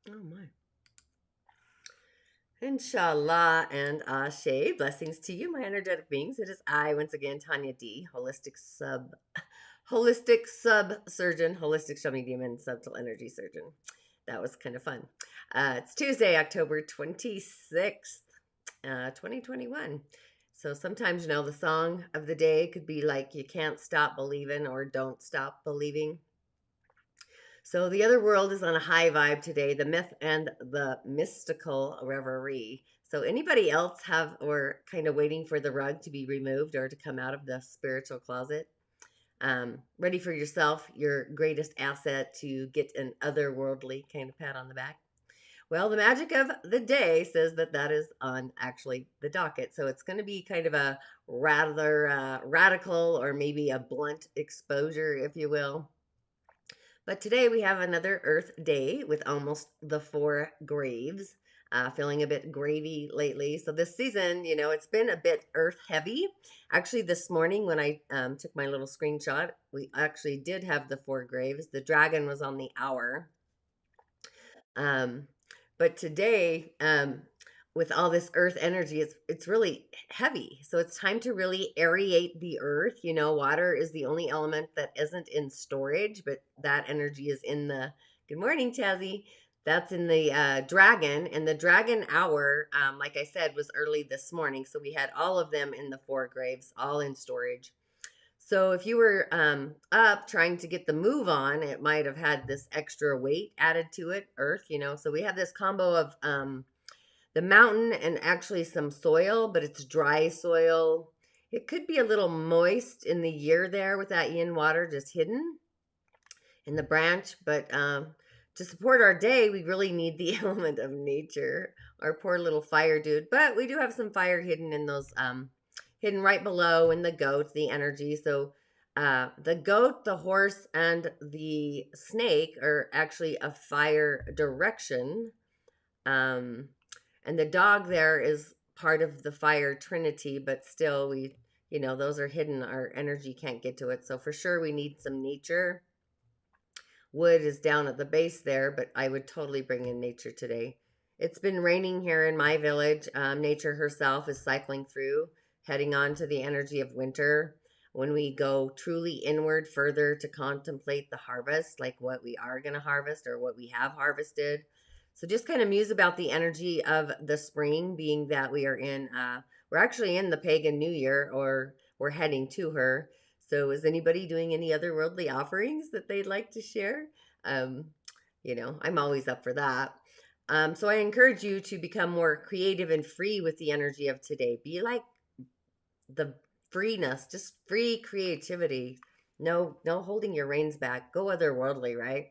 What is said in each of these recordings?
Oh my. InShalla and Ashe. Blessings to you, my energetic beings. It is I, once again, Tonya D, holistic sub surgeon, holistic Sha'medium, and subtle energy surgeon. That was kind of fun. It's Tuesday, October 26th, 2021. So sometimes, the song of the day could be like, You Can't Stop Believing or Don't Stop Believing. So the other world is on a high vibe today, the myth and the mystical reverie. So anybody else have or kind of waiting for the rug to be removed or to come out of the spiritual closet? Ready for yourself, your greatest asset to get an otherworldly kind of pat on the back? Well, the magic of the day says that that is on actually the docket. So it's going to be kind of a rather radical or maybe a blunt exposure, if you will. But today we have another Earth Day with almost the 4 graves. Feeling a bit gravy lately. So this season, it's been a bit Earth heavy. Actually, this morning when I took my little screenshot, we actually did have the 4 graves. The dragon was on the hour. But today, with all this earth energy, it's really heavy. So it's time to really aerate the earth. Water is the only element that isn't in storage, but that energy is in the, good morning, Tazzy. That's in the dragon. And the dragon hour, like I said, was early this morning. So we had all of them in the 4 graves, all in storage. So if you were up trying to get the move on, it might have had this extra weight added to it, earth, So we have this combo of the mountain and actually some soil, but it's dry soil. It could be a little moist in the year there with that yin water just hidden in the branch. But to support our day, we really need the element of nature, our poor little fire dude. But we do have some fire hidden in those hidden right below in the goat, the energy. So the goat, the horse, and the snake are actually a fire direction. And the dog there is part of the fire trinity, but still those are hidden. Our energy can't get to it. So for sure we need some nature. Wood is down at the base there, but I would totally bring in nature today. It's been raining here in my village. Nature herself is cycling through, heading on to the energy of winter. When we go truly inward further to contemplate the harvest, like what we are going to harvest or what we have harvested. So just kind of muse about the energy of the spring, being that we're actually in the pagan new year, or we're heading to her. So is anybody doing any other worldly offerings that they'd like to share? I'm always up for that. So I encourage you to become more creative and free with the energy of today. Be like the freeness, just free creativity. No holding your reins back. Go otherworldly, right?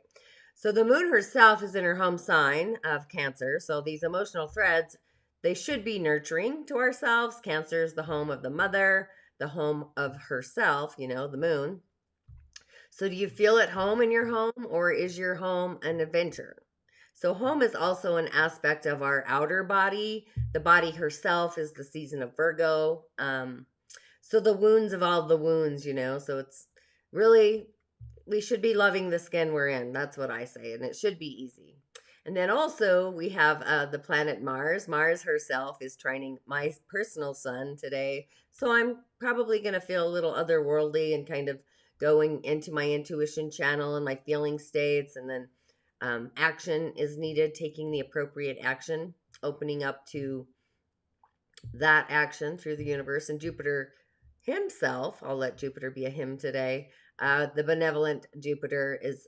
So the moon herself is in her home sign of Cancer. So these emotional threads, they should be nurturing to ourselves. Cancer is the home of the mother, the home of herself, the moon. So do you feel at home in your home, or is your home an adventure? So home is also an aspect of our outer body. The body herself is the season of Virgo. So the wounds of all the wounds, so it's really, we should be loving the skin we're in. That's what I say. And it should be easy. And then also we have the planet Mars. Mars herself is trining my personal sun today. So I'm probably going to feel a little otherworldly and kind of going into my intuition channel and my feeling states. And then action is needed, taking the appropriate action, opening up to that action through the universe. And Jupiter himself, I'll let Jupiter be a him today. The benevolent Jupiter is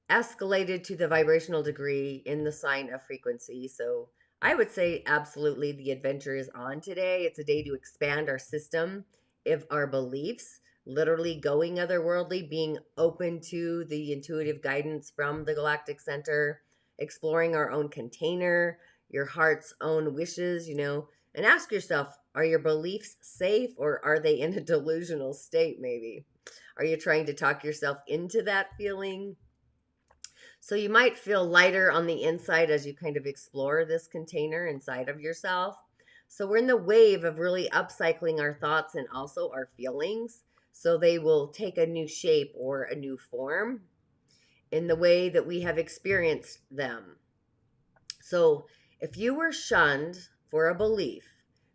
escalated to the vibrational degree in the sign of frequency. So I would say absolutely the adventure is on today. It's a day to expand our system, if our beliefs, literally going otherworldly, being open to the intuitive guidance from the galactic center, exploring our own container, your heart's own wishes, and ask yourself, are your beliefs safe, or are they in a delusional state maybe? Are you trying to talk yourself into that feeling? So you might feel lighter on the inside as you kind of explore this container inside of yourself. So we're in the wave of really upcycling our thoughts and also our feelings. so they will take a new shape or a new form in the way that we have experienced them. So if you were shunned for a belief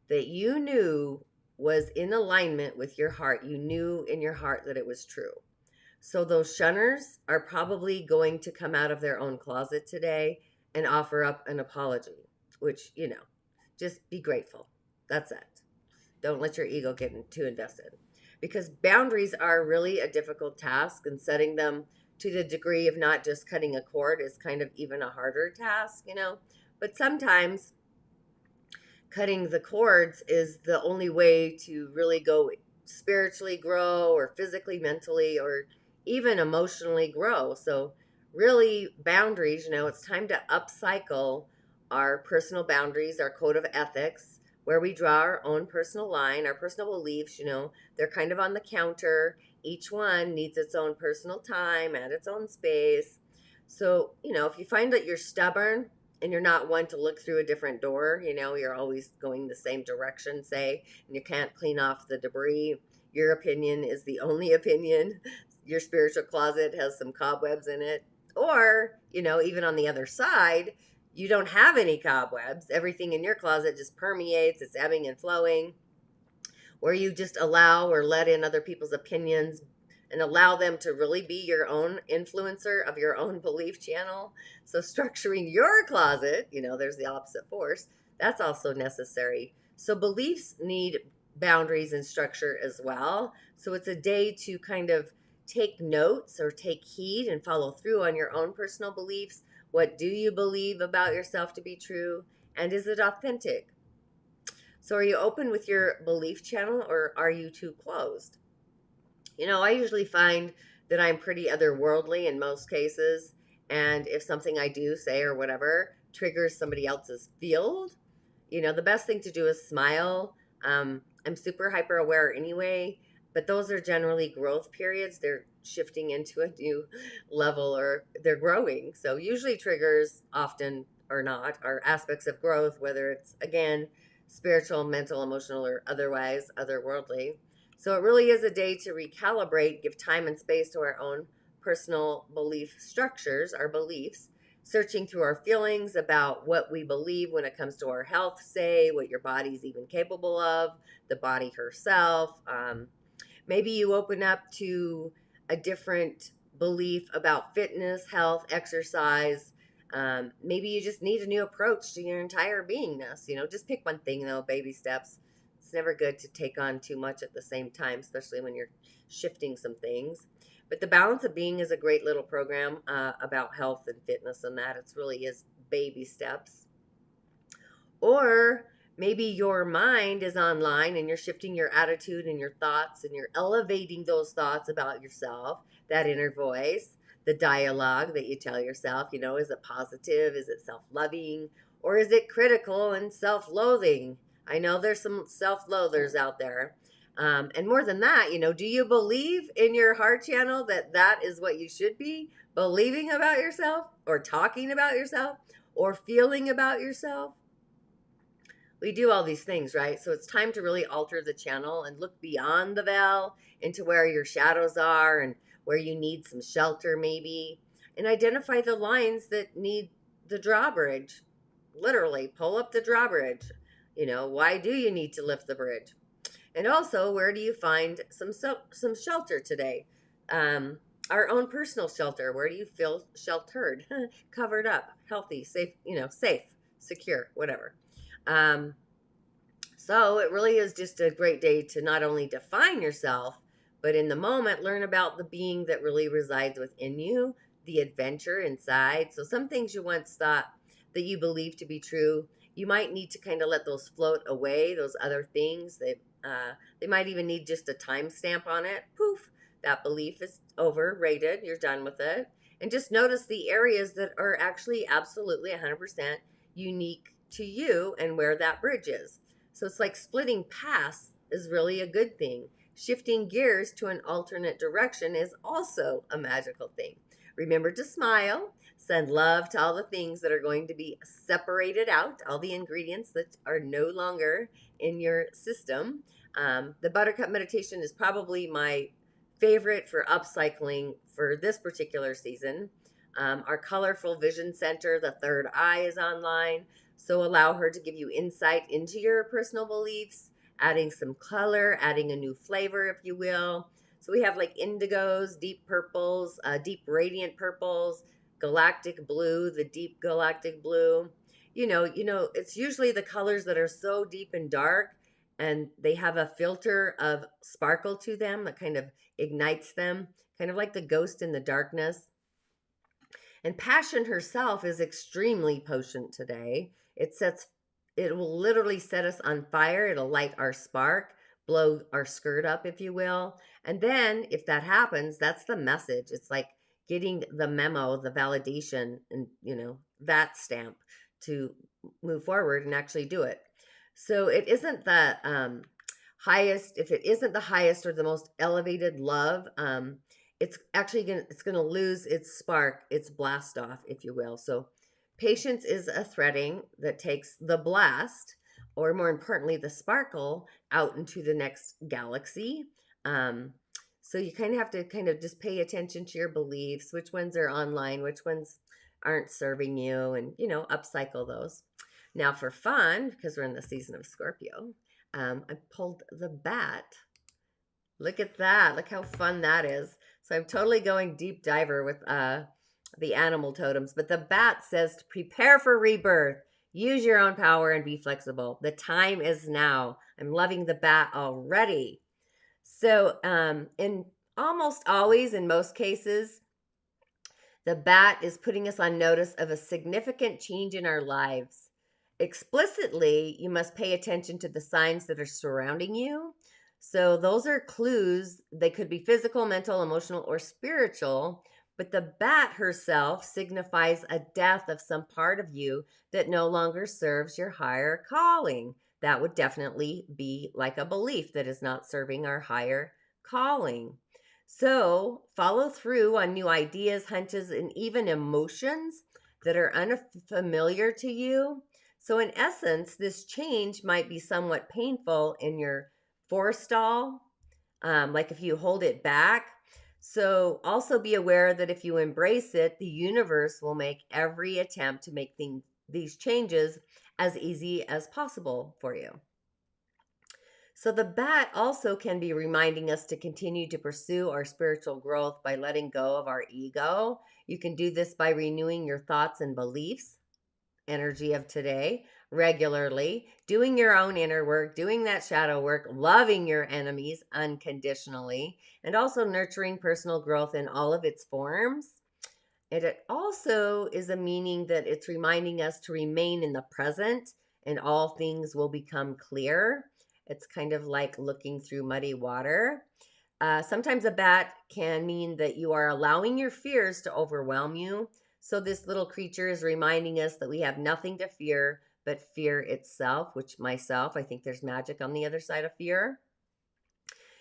that you knew was in alignment with your heart, you knew in your heart that it was true. So those shunners are probably going to come out of their own closet today and offer up an apology, which, just be grateful. That's it. Don't let your ego get too invested. Because boundaries are really a difficult task, and setting them to the degree of not just cutting a cord is kind of even a harder task. But sometimes cutting the cords is the only way to really go spiritually grow, or physically, mentally, or even emotionally grow. So really, boundaries, it's time to upcycle our personal boundaries, our code of ethics, where we draw our own personal line, our personal beliefs. They're kind of on the counter. Each one needs its own personal time at its own space. So, if you find that you're stubborn and you're not one to look through a different door, you're always going the same direction, say, and you can't clean off the debris, your opinion is the only opinion, your spiritual closet has some cobwebs in it, or, even on the other side, you don't have any cobwebs, everything in your closet just permeates, it's ebbing and flowing, where you just allow or let in other people's opinions and allow them to really be your own influencer of your own belief channel. So structuring your closet, there's the opposite force, that's also necessary. So beliefs need boundaries and structure as well. So it's a day to kind of take notes or take heed and follow through on your own personal beliefs. What do you believe about yourself to be true? And is it authentic? So are you open with your belief channel, or are you too closed? I usually find that I'm pretty otherworldly in most cases. And if something I do, say, or whatever triggers somebody else's field, the best thing to do is smile. I'm super hyper aware anyway, but those are generally growth periods. They're shifting into a new level, or they're growing. So usually triggers, often or not, are aspects of growth, whether it's, again, spiritual, mental, emotional, or otherwise otherworldly. So it really is a day to recalibrate, give time and space to our own personal belief structures, our beliefs, searching through our feelings about what we believe when it comes to our health, say, what your body's even capable of, the body herself. Maybe you open up to a different belief about fitness, health, exercise. Maybe you just need a new approach to your entire beingness. Just pick one thing, though, baby steps. It's never good to take on too much at the same time, especially when you're shifting some things. But the Balance of Being is a great little program about health and fitness, and that it really is baby steps. Or maybe your mind is online and you're shifting your attitude and your thoughts, and you're elevating those thoughts about yourself, that inner voice, the dialogue that you tell yourself. Is it positive? Is it self-loving? Or is it critical and self-loathing? I know there's some self-loathers out there. And more than that, do you believe in your heart channel that that is what you should be believing about yourself, or talking about yourself, or feeling about yourself? We do all these things, right? So it's time to really alter the channel and look beyond the veil into where your shadows are and where you need some shelter, maybe, and identify the lines that need the drawbridge. Literally, pull up the drawbridge. Why do you need to lift the bridge? And also, where do you find some shelter today? Our own personal shelter. Where do you feel sheltered, covered up, healthy, safe, safe, secure, whatever. So it really is just a great day to not only define yourself, but in the moment, learn about the being that really resides within you, the adventure inside. So some things you once thought that you believed to be true, you might need to kind of let those float away, those other things that they might even need just a timestamp on it. Poof, that belief is overrated. You're done with it. And just notice the areas that are actually absolutely 100% unique to you and where that bridge is. So it's like splitting paths is really a good thing. Shifting gears to an alternate direction is also a magical thing. Remember to smile. Send love to all the things that are going to be separated out, all the ingredients that are no longer in your system. The Buttercup Meditation is probably my favorite for upcycling for this particular season. Our colorful vision center, the third eye, is online. So allow her to give you insight into your personal beliefs, adding some color, adding a new flavor, if you will. So we have like indigos, deep purples, deep radiant purples, galactic blue, the deep galactic blue. It's usually the colors that are so deep and dark, and they have a filter of sparkle to them that kind of ignites them, kind of like the ghost in the darkness. And passion herself is extremely potent today. It will literally set us on fire. It'll light our spark, blow our skirt up, if you will. And then if that happens, that's the message. It's like getting the memo, the validation, and that stamp to move forward and actually do it. So it isn't the highest, if it isn't the highest or the most elevated love, it's actually gonna lose its spark, its blast off, if you will. So patience is a threading that takes the blast, or more importantly, the sparkle, out into the next galaxy. So you kind of have to kind of just pay attention to your beliefs, which ones are online, which ones aren't serving you, and upcycle those. Now for fun, because we're in the season of Scorpio, I pulled the bat. Look at that. Look how fun that is. So I'm totally going deep diver with the animal totems. But the bat says to prepare for rebirth. Use your own power and be flexible. The time is now. I'm loving the bat already. So in almost always, in most cases, the bat is putting us on notice of a significant change in our lives. Explicitly, you must pay attention to the signs that are surrounding you. So those are clues. They could be physical, mental, emotional, or spiritual. But the bat herself signifies a death of some part of you that no longer serves your higher calling. That would definitely be like a belief that is not serving our higher calling. So follow through on new ideas, hunches, and even emotions that are unfamiliar to you. So in essence, this change might be somewhat painful in your forestall, like if you hold it back. So also be aware that if you embrace it, the universe will make every attempt to make these changes as easy as possible for you. So the bat also can be reminding us to continue to pursue our spiritual growth by letting go of our ego. You can do this by renewing your thoughts and beliefs, energy of today, regularly, doing your own inner work, doing that shadow work, loving your enemies unconditionally, and also nurturing personal growth in all of its forms. And it also is a meaning that it's reminding us to remain in the present, and all things will become clear. It's kind of like looking through muddy water. Sometimes a bat can mean that you are allowing your fears to overwhelm you. So this little creature is reminding us that we have nothing to fear but fear itself, which myself, I think there's magic on the other side of fear.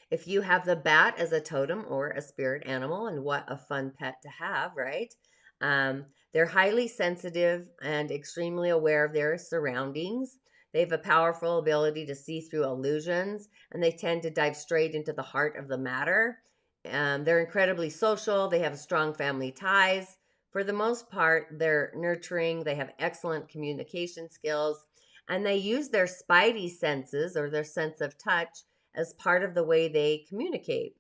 If you have the bat as a totem or a spirit animal, and what a fun pet to have, right? They're highly sensitive and extremely aware of their surroundings. They have a powerful ability to see through illusions, and they tend to dive straight into the heart of the matter. They're incredibly social. They have strong family ties. For the most part, they're nurturing. They have excellent communication skills, and they use their spidey senses, or their sense of touch, as part of the way they communicate.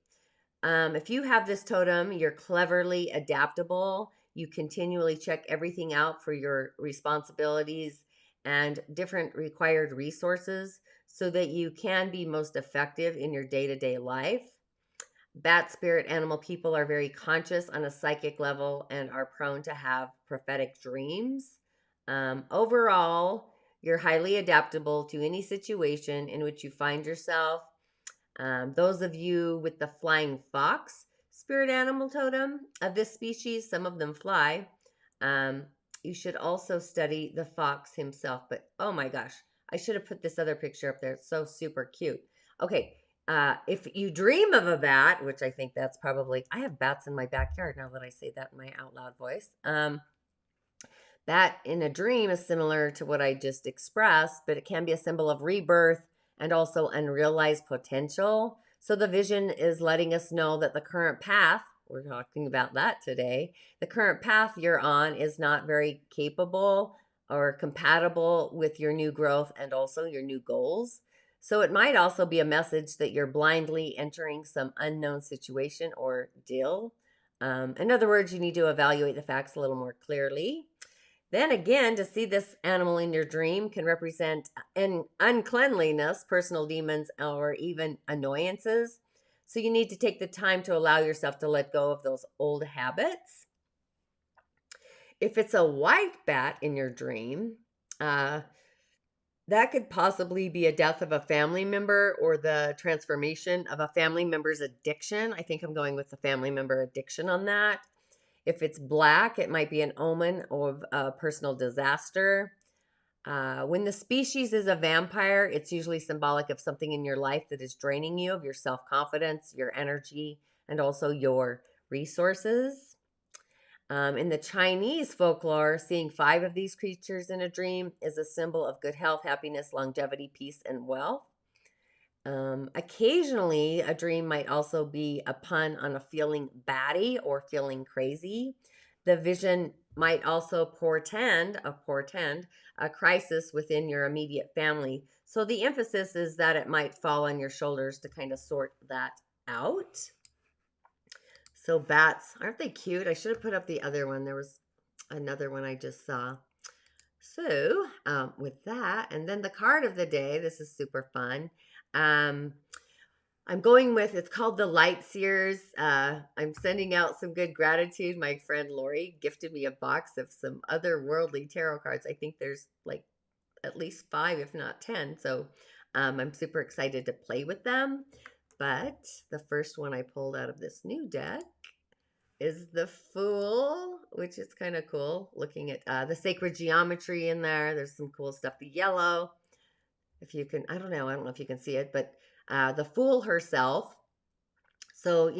If you have this totem, you're cleverly adaptable. You continually check everything out for your responsibilities and different required resources so that you can be most effective in your day-to-day life. Bat, spirit, animal people are very conscious on a psychic level and are prone to have prophetic dreams. Overall, you're highly adaptable to any situation in which you find yourself. Those of you with the flying fox spirit animal totem of this species, some of them fly. You should also study the fox himself. But oh my gosh, I should have put this other picture up there. It's so super cute. Okay, if you dream of a bat, which I think that's probably, I have bats in my backyard now that I say that in my out loud voice. Bat in a dream is similar to what I just expressed, but it can be a symbol of rebirth and also unrealized potential. So the vision is letting us know that the current path, we're talking about that today, the current path you're on is not very capable or compatible with your new growth and also your new goals. So it might also be a message that you're blindly entering some unknown situation or deal. In other words, you need to evaluate the facts a little more clearly. Then again, to see this animal in your dream can represent an uncleanliness, personal demons, or even annoyances. So you need to take the time to allow yourself to let go of those old habits. If it's a white bat in your dream, that could possibly be a death of a family member or the transformation of a family member's addiction. I think I'm going with the family member addiction on that. If it's black, it might be an omen of a personal disaster. When the species is a vampire, it's usually symbolic of something in your life that is draining you of your self-confidence, your energy, and also your resources. In the Chinese folklore, seeing 5 of these creatures in a dream is a symbol of good health, happiness, longevity, peace, and wealth. Occasionally, a dream might also be a pun on a feeling batty or feeling crazy. The vision might also portend a crisis within your immediate family. So the emphasis is that it might fall on your shoulders to kind of sort that out. So bats, aren't they cute? I should have put up the other one. There was another one I just saw. So with that, and then the card of the day, this is super fun. I'm going with, it's called the Light Seers. I'm sending out some good gratitude. My friend Lori gifted me a box of some otherworldly tarot cards. I think there's like at least 5, if not 10. So I'm super excited to play with them. But the first one I pulled out of this new deck is the Fool, which is kind of cool. Looking at the sacred geometry in there. There's some cool stuff. The yellow, if you can, I don't know if you can see it, but the Fool herself. So,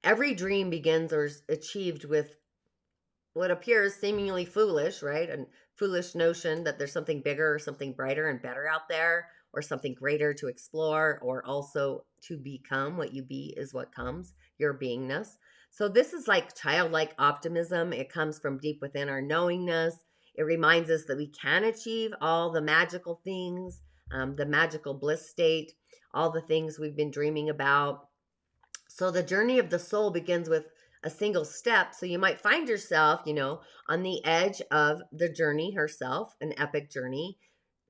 every dream begins or is achieved with what appears seemingly foolish, right? A foolish notion that there's something bigger or something brighter and better out there, or something greater to explore, or also to become. What you be is what comes, your beingness. So this is like childlike optimism. It comes from deep within our knowingness. It reminds us that we can achieve all the magical things, the magical bliss state, all the things we've been dreaming about. So the journey of the soul begins with a single step. So you might find yourself, on the edge of the journey herself, an epic journey,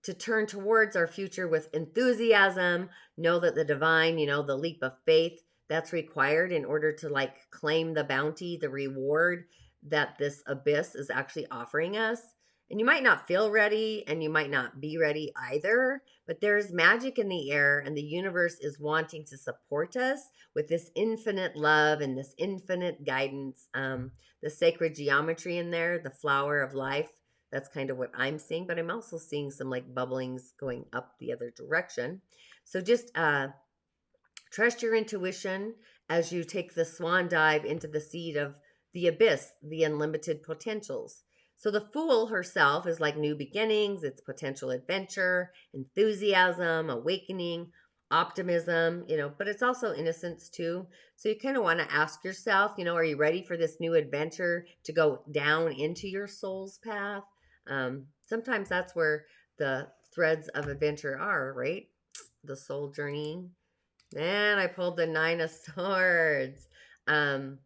to turn towards our future with enthusiasm, know that the divine, the leap of faith that's required in order to like claim the bounty, the reward that this abyss is actually offering us. And you might not feel ready and you might not be ready either, but there's magic in the air and the universe is wanting to support us with this infinite love and this infinite guidance. The sacred geometry in there, the flower of life, that's kind of what I'm seeing, but I'm also seeing some like bubblings going up the other direction. So just trust your intuition as you take the swan dive into the seed of the abyss, the unlimited potentials. So the Fool herself is like new beginnings, it's potential adventure, enthusiasm, awakening, optimism, but it's also innocence too. So you kind of want to ask yourself, are you ready for this new adventure to go down into your soul's path? Sometimes that's where the threads of adventure are, right? The soul journey. And I pulled the 9 of Swords. And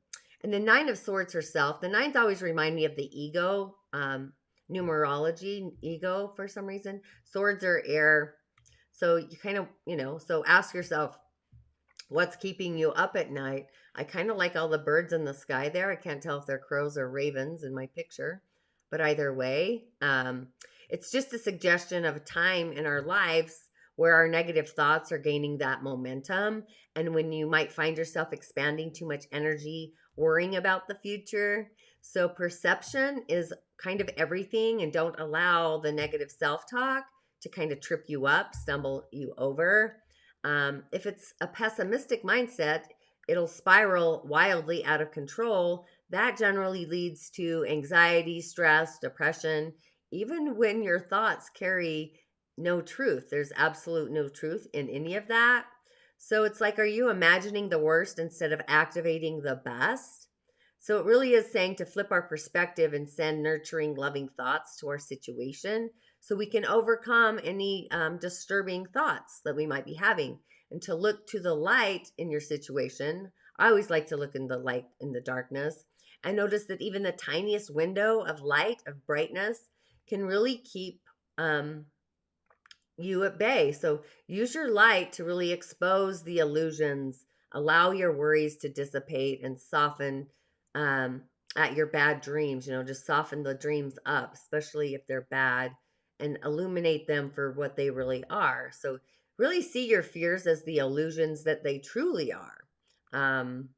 the 9 of Swords herself, the 9s always remind me of the ego, numerology, ego for some reason. Swords are air. So you kind of, so ask yourself, what's keeping you up at night? I kind of like all the birds in the sky there. I can't tell if they're crows or ravens in my picture. But either way, it's just a suggestion of a time in our lives where our negative thoughts are gaining that momentum. And when you might find yourself expanding too much energy, worrying about the future. So perception is kind of everything, and don't allow the negative self-talk to kind of trip you up, stumble you over. If it's a pessimistic mindset, it'll spiral wildly out of control. That generally leads to anxiety, stress, depression, even when your thoughts carry no truth. There's absolute no truth in any of that. So it's like, are you imagining the worst instead of activating the best? So it really is saying to flip our perspective and send nurturing, loving thoughts to our situation so we can overcome any disturbing thoughts that we might be having, and to look to the light in your situation. I always like to look in the light in the darkness. I notice that even the tiniest window of light, of brightness, can really keep um, you at bay. So use your light to really expose the illusions, allow your worries to dissipate and soften um, at your bad dreams. Just soften the dreams up, especially if they're bad, and illuminate them for what they really are. So really see your fears as the illusions that they truly are. Um,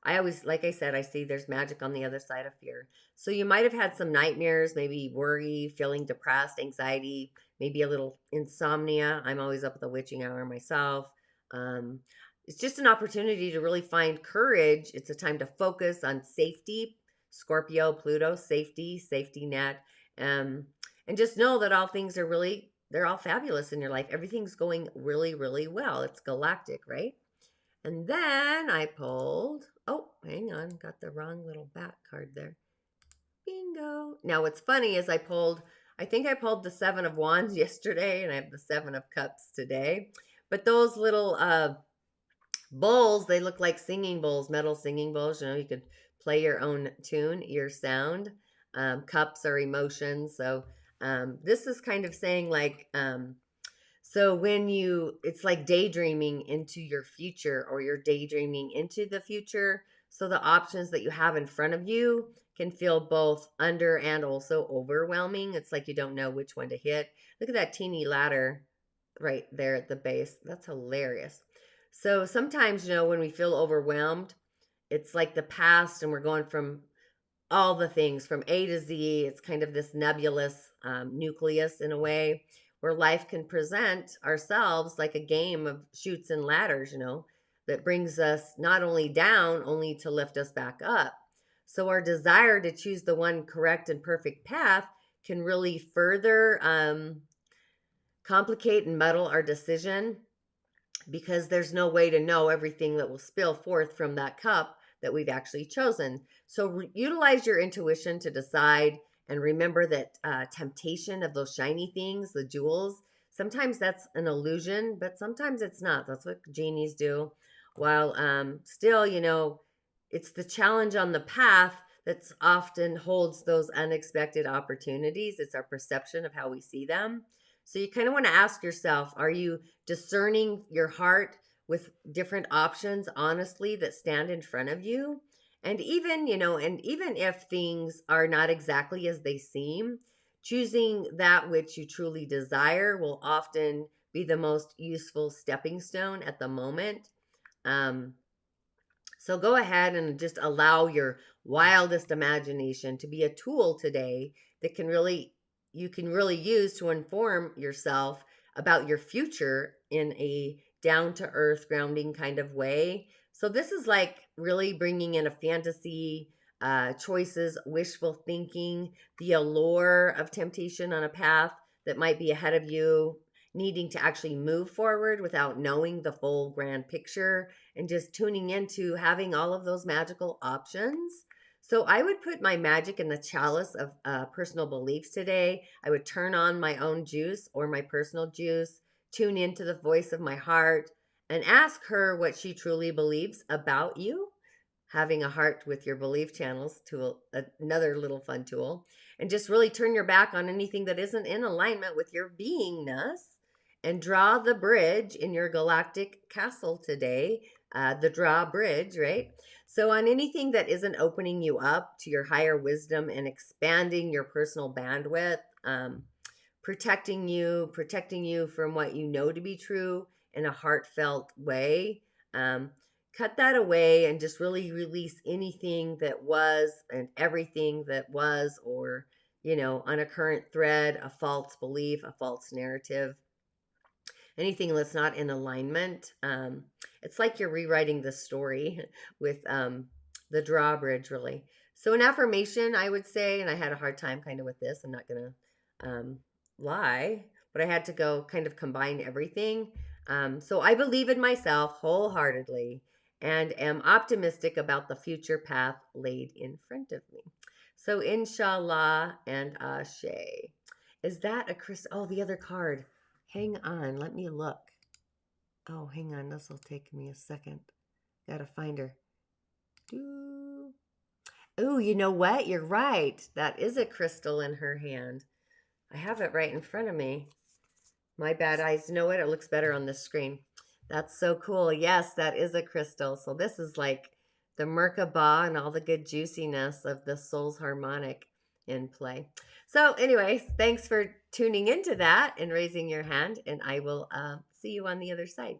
I always, like I said, I see there's magic on the other side of fear. So you might have had some nightmares, maybe worry, feeling depressed, anxiety, maybe a little insomnia. I'm always up at the witching hour myself. Um, it's just an opportunity to really find courage. It's a time to focus on safety, Scorpio, Pluto, safety net. Um, and just know that all things are really, they're all fabulous in your life. Everything's going really, really well. It's galactic, right? And then I pulled, oh, hang on, got the wrong little bat card there. Bingo. Now what's funny is I think I pulled the Seven of Wands yesterday, and I have the Seven of Cups today. But those little bowls, they look like singing bowls, metal singing bowls. You could play your own tune, your sound. Cups are emotions. So this is kind of saying like, so it's like daydreaming into your future, or you're daydreaming into the future. So the options that you have in front of you can feel both under and also overwhelming. It's like you don't know which one to hit. Look at that teeny ladder right there at the base. That's hilarious. So sometimes, when we feel overwhelmed, it's like the past, and we're going from all the things from A to Z. It's kind of this nebulous nucleus in a way, where life can present ourselves like a game of chutes and ladders, that brings us not only down, only to lift us back up. So our desire to choose the one correct and perfect path can really further complicate and muddle our decision, because there's no way to know everything that will spill forth from that cup that we've actually chosen. So utilize your intuition to decide, and remember that temptation of those shiny things, the jewels, sometimes that's an illusion, but sometimes it's not. That's what genies do. While still, it's the challenge on the path that's often holds those unexpected opportunities. It's our perception of how we see them. So you kind of want to ask yourself, are you discerning your heart with different options honestly that stand in front of you? And even, even if things are not exactly as they seem, choosing that which you truly desire will often be the most useful stepping stone at the moment. So go ahead and just allow your wildest imagination to be a tool today that you can really use to inform yourself about your future in a down to earth, grounding kind of way. So this is like really bringing in a fantasy, choices, wishful thinking, the allure of temptation on a path that might be ahead of you, needing to actually move forward without knowing the full grand picture, and just tuning into having all of those magical options. So I would put my magic in the chalice of personal beliefs today. I would turn on my own juice or my personal juice, tune into the voice of my heart, and ask her what she truly believes about you. Having a heart with your belief channels tool, another little fun tool. And just really turn your back on anything that isn't in alignment with your beingness, and draw the bridge in your galactic castle today. The drawbridge, right? So on anything that isn't opening you up to your higher wisdom and expanding your personal bandwidth, protecting you from what you know to be true in a heartfelt way, cut that away and just really release anything that was and everything that was, or, on a current thread, a false belief, a false narrative, anything that's not in alignment. It's like you're rewriting the story with the drawbridge, really. So an affirmation, I would say, and I had a hard time kind of with this, I'm not going to lie, but I had to go kind of combine everything. So I believe in myself wholeheartedly and am optimistic about the future path laid in front of me. So InShalla and Ashe. Is that a crystal? Oh, the other card. Hang on, let me look. Oh, hang on, this will take me a second. Gotta find her. Oh, you know what? You're right. That is a crystal in her hand. I have it right in front of me. My bad eyes know it. It looks better on the screen. That's so cool. Yes, that is a crystal. So this is like the Merkaba and all the good juiciness of the soul's harmonic in play. So anyways, thanks for tuning into that and raising your hand. And I will see you on the other side.